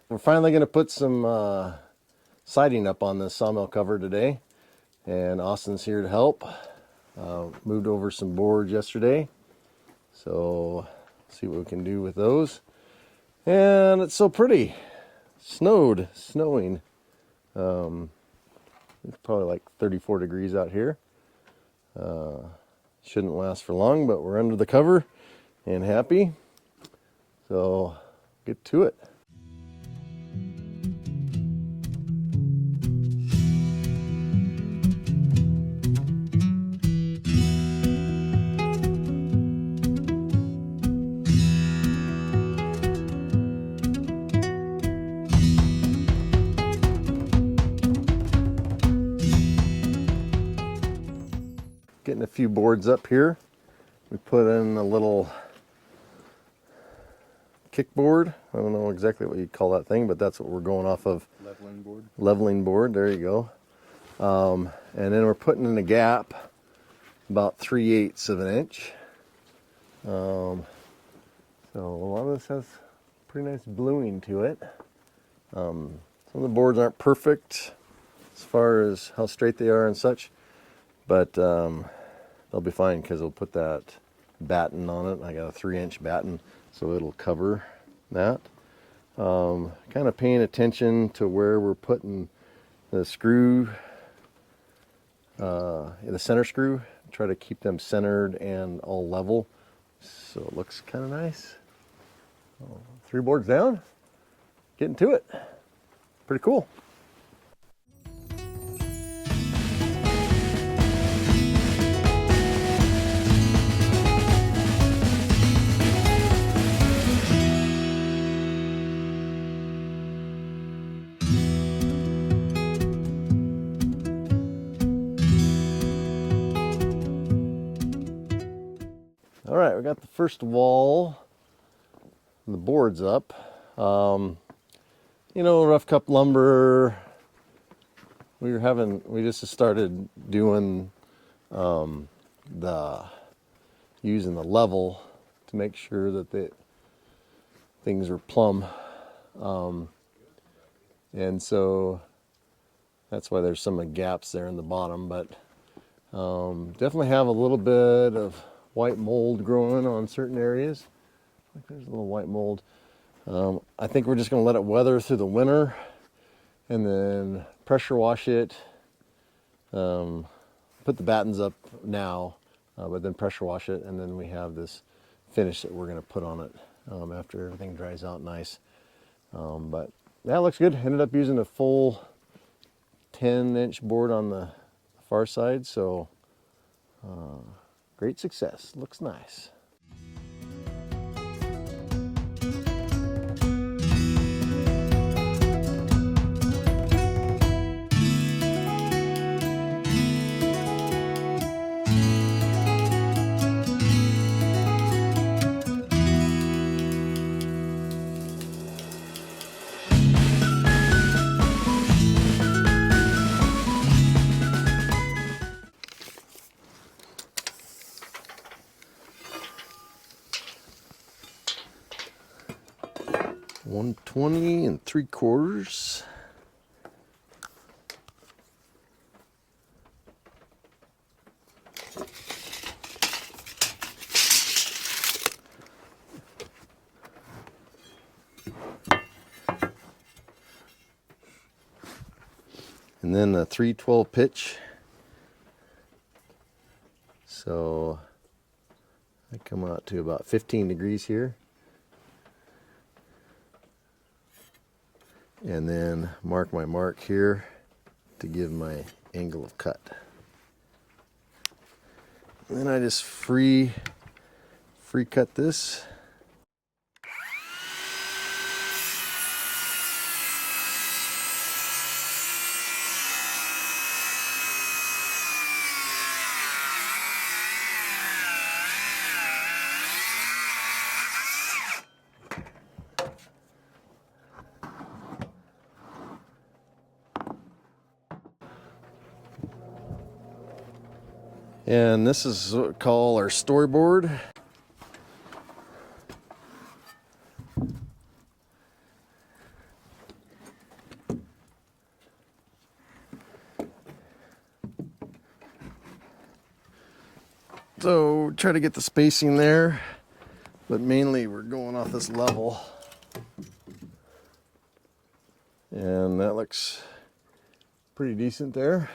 We're finally going to put some siding up on this sawmill cover today, and Austin's here to help. Moved over some boards yesterday, so see what we can do with those. And it's so pretty. Snowing. It's probably like 34 degrees out here. Shouldn't last for long, but we're under the cover and happy. So get to it. Getting a few boards up here. We put in a little kickboard. I don't know exactly what you call that thing, but that's what we're going off of. Leveling board. Leveling board, there you go. And then we're putting in a gap about 3/8 of an inch. So a lot of this has pretty nice bluing to it. Some of the boards aren't perfect as far as how straight they are and such, but they'll be fine because we'll put that batten on it. I got a 3-inch batten, so it'll cover that. Kind of paying attention to where we're putting the screw, the center screw. Try to keep them centered and all level, so it looks kind of nice. 3 boards down, getting to it. Pretty cool. All right, we got the first wall, the boards up. You know, rough cut lumber. We just started doing using the level to make sure that the things are plumb. And so that's why there's some gaps there in the bottom, but definitely have a little bit of white mold growing on certain areas. Like there's a little white mold. I think we're just going to let it weather through the winter and then pressure wash it. Put the battens up now, but then pressure wash it, and then we have this finish that we're going to put on it after everything dries out nice. But that looks good. Ended up using a full 10-inch board on the far side, so great success. Looks nice. $120 3/4. And then a 3/12 pitch. So I come out to about 15 degrees here. And then mark my mark here to give my angle of cut. And then I just free cut this. And this is what we call our storyboard. So try to get the spacing there, but mainly we're going off this level. And that looks pretty decent there.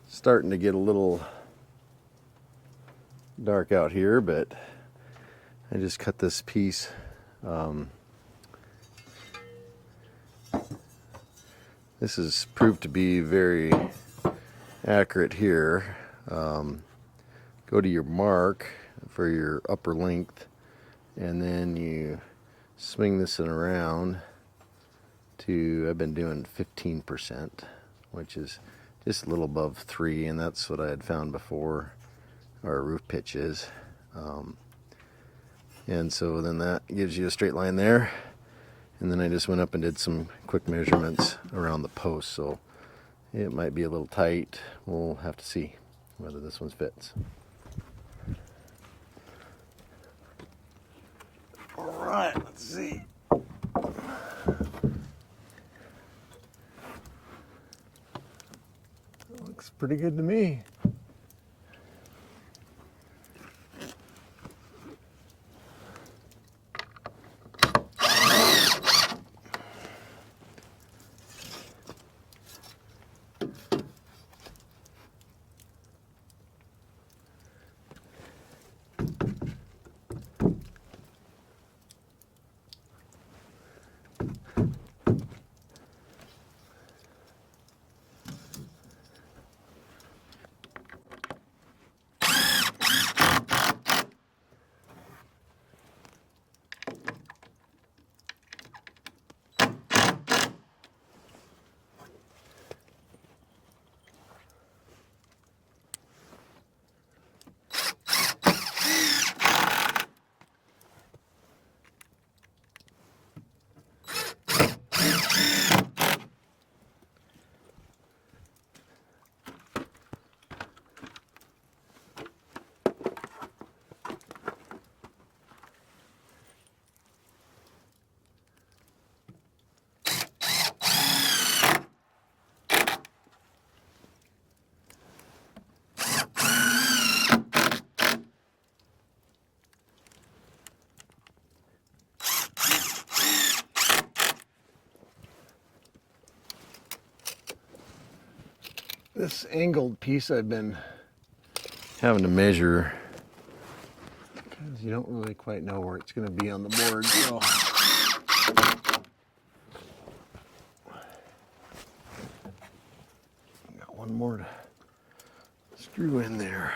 Starting to get a little dark out here, but I just cut this piece. This has proved to be very accurate here. Go to your mark for your upper length, and then you swing this around to, I've been doing 15%, which is just a little above 3, and that's what I had found before our roof pitch is. And so then that gives you a straight line there. And then I just went up and did some quick measurements around the post. So it might be a little tight. We'll have to see whether this one fits. All right, let's see. Looks pretty good to me. This angled piece I've been having to measure because you don't really quite know where it's going to be on the board. So got one more to screw in there.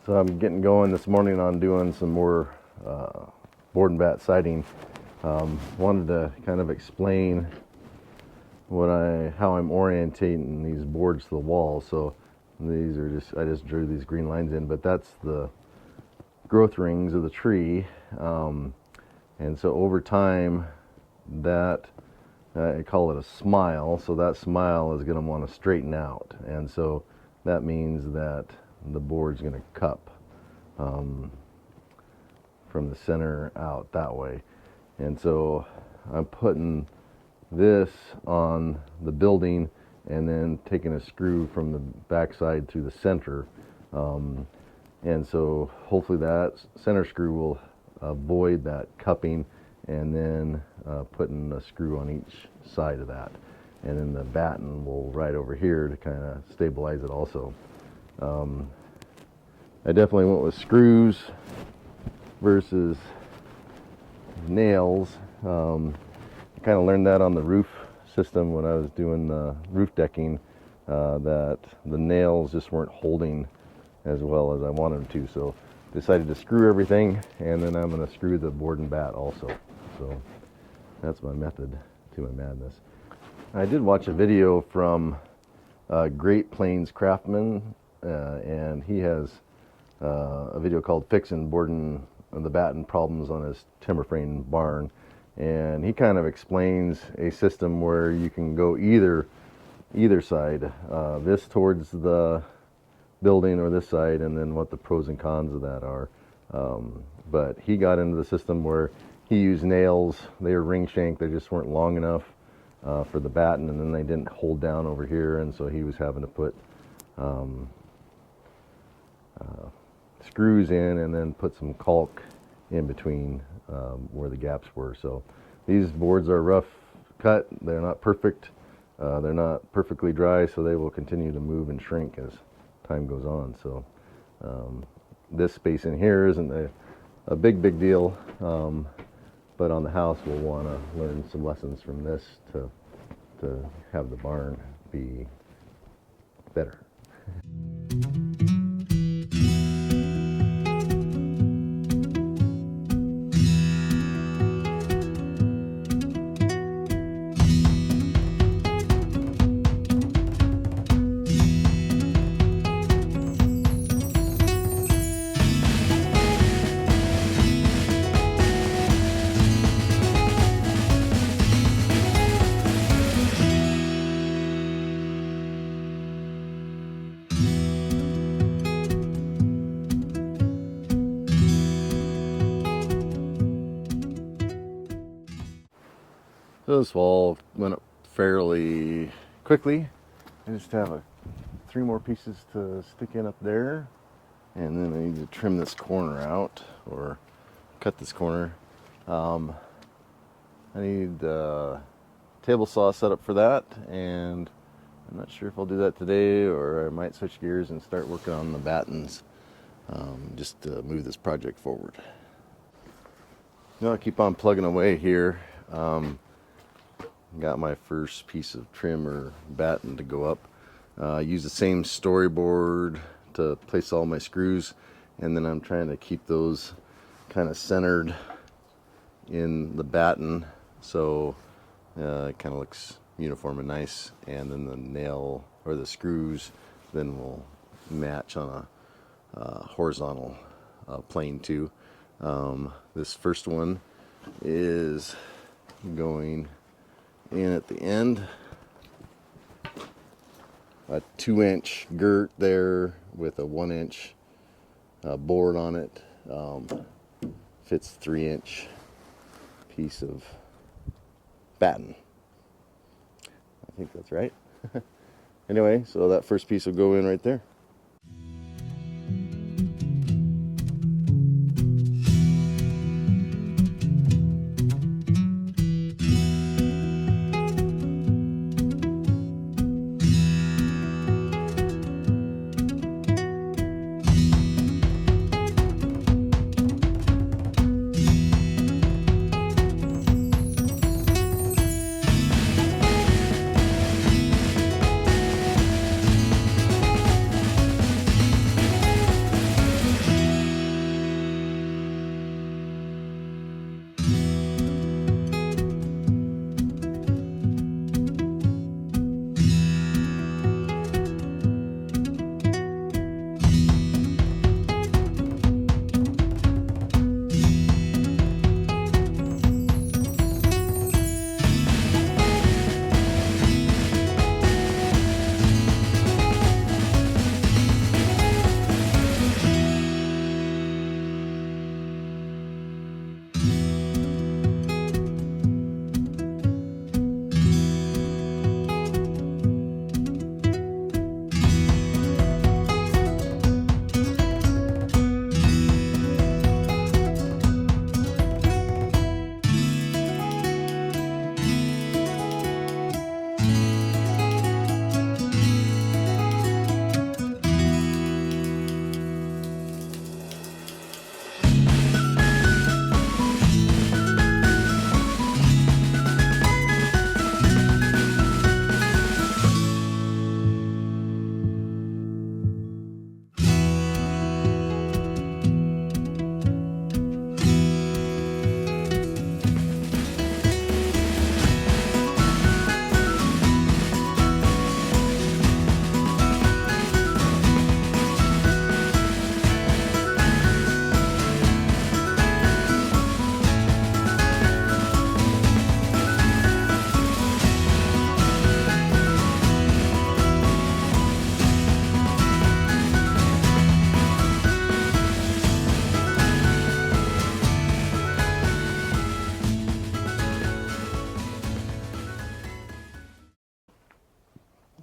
So I'm getting going this morning on doing some more board and bat siding. Wanted to kind of explain how I'm orientating these boards to the wall. So these are I just drew these green lines in, but that's the growth rings of the tree, and so over time that I call it a smile, so that smile is going to want to straighten out, and so that means that the board's going to cup from the center out that way. And so I'm putting this on the building and then taking a screw from the backside through the center, and so hopefully that center screw will avoid that cupping, and then putting a screw on each side of that, and then the batten will right over here to kind of stabilize it also. I definitely went with screws versus nails. I kind of learned that on the roof system when I was doing the roof decking, that the nails just weren't holding as well as I wanted them to, so decided to screw everything, and then I'm going to screw the board and bat also. So that's my method to my madness. I did watch a video from Great Plains Craftsman, and he has a video called Fixing Boarding the Batten Problems on his timber frame barn, and he kind of explains a system where you can go either side, this towards the building or this side, and then what the pros and cons of that are. But he got into the system where he used nails. They were ring shank, they just weren't long enough for the batten, and then they didn't hold down over here, and so he was having to put screws in and then put some caulk in between where the gaps were. So these boards are rough cut, they're not perfect, they're not perfectly dry, so they will continue to move and shrink as time goes on. So this space in here isn't a big deal, but on the house we'll want to learn some lessons from this to have the barn be better. So this wall went up fairly quickly. I just have 3 more pieces to stick in up there, and then I need to trim this corner out or cut this corner. I need a table saw set up for that, and I'm not sure if I'll do that today, or I might switch gears and start working on the battens, just to move this project forward. I'll keep on plugging away here. Got my first piece of trim or batten to go up. Use the same storyboard to place all my screws, and then I'm trying to keep those kind of centered in the batten, so it kind of looks uniform and nice, and then the nail or the screws then will match on a horizontal plane too. This first one is going in at the end, a 2-inch girt there with a 1-inch board on it, fits 3-inch piece of batten. I think that's right. Anyway, so that first piece will go in right there.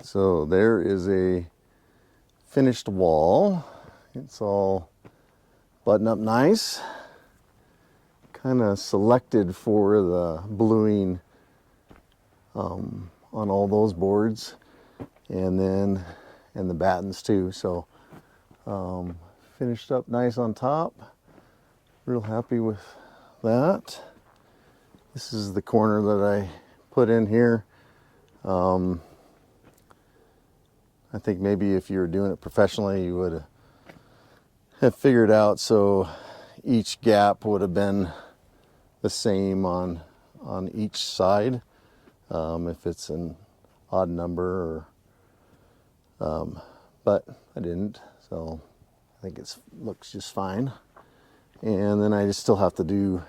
So there is a finished wall. It's all buttoned up nice. Kind of selected for the bluing on all those boards, and the battens too. So finished up nice on top. Real happy with that. This is the corner that I put in here. I think maybe if you were doing it professionally, you would have figured out so each gap would have been the same on each side. If it's an odd number, or but I didn't, so I think it looks just fine. And then I just still have to do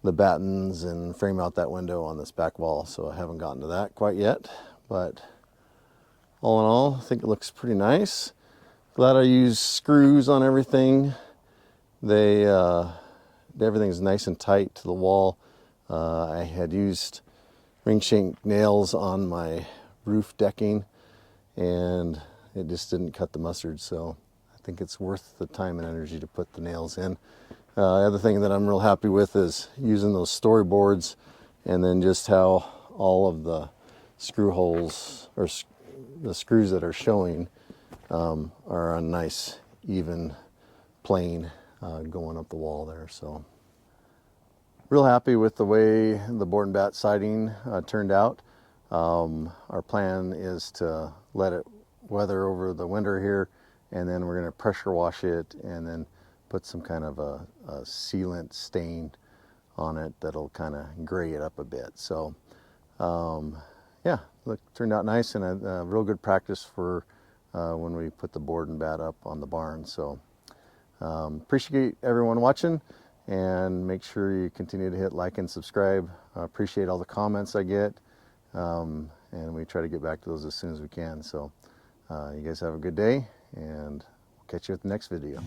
the battens and frame out that window on this back wall, so I haven't gotten to that quite yet. But all in all, I think it looks pretty nice. Glad I used screws on everything. Everything's nice and tight to the wall. I had used ring shank nails on my roof decking, and it just didn't cut the mustard, so I think it's worth the time and energy to put the nails in. The other thing that I'm real happy with is using those storyboards, and then just how all of the screw holes, or the screws that are showing, are a nice even plane going up the wall there. So real happy with the way the board and bat siding turned out. Our plan is to let it weather over the winter here, and then we're going to pressure wash it and then put some kind of a sealant stain on it that'll kind of gray it up a bit. So yeah, turned out nice, and a real good practice for when we put the board and bat up on the barn. So appreciate everyone watching, and make sure you continue to hit like and subscribe. I appreciate all the comments I get, and we try to get back to those as soon as we can. So you guys have a good day, and we'll catch you at the next video.